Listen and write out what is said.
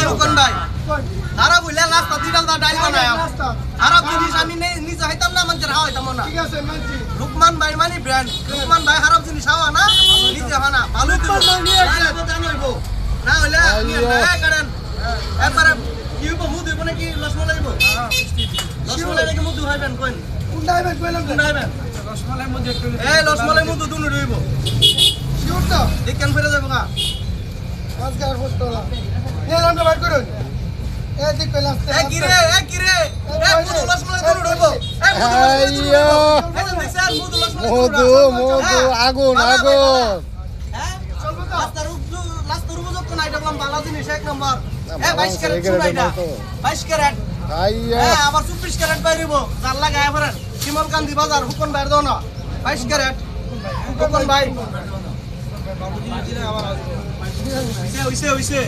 রুকন ভাই খারাপ হইলে নাস্তা দিডাল দা ডাইল বানায় খারাপ জিনিস আমি নিজে খাইতাম না মানুষের খাওয়া হইতাম না ঠিক আছে মানছি রুকমান ভাই মানে ব্র্যান্ড রুকমান ভাই খারাপ জিনিস খাওয়া না নিজে খানা ভালো তো জানাইবো না হইলে নিয়ে করেন এবারে কি হইব মুদ হইব নাকি লসমলাই হইব লসমলাই নাকি মুদ হইবেন কোন কোনটাইবেন কইলাম কোনটাইবেন লসমলাই মুদ একটু এই লসমলাই মুদ দুনো হইব শিওর তো দেখেন ফেরে যাবো কা আজকার ফটোলা এই নামটা বাইট করুন এই দিক কইলাম এই কিরে এই মুদ লসমলাই দুনো হইব এই মুদ দেখছেন মুদ লসমলাই আগুন হ্যাঁ চলবো তো লাস্ট রুবো যত না এটা বললাম বালা জিনিস এক নাম্বার এই 22 ক্যারেট চুনাইটা 22 ক্যারেট হ্যাঁ আবার 24 ক্যারেট বাইরিবো জাল লাগায় পড়েন শিমলকান্দি বাজার হুকন বাইর দাও না 22 ক্যারেট হুকন ভাই বাবু জিনিস দিলে আবার হইছে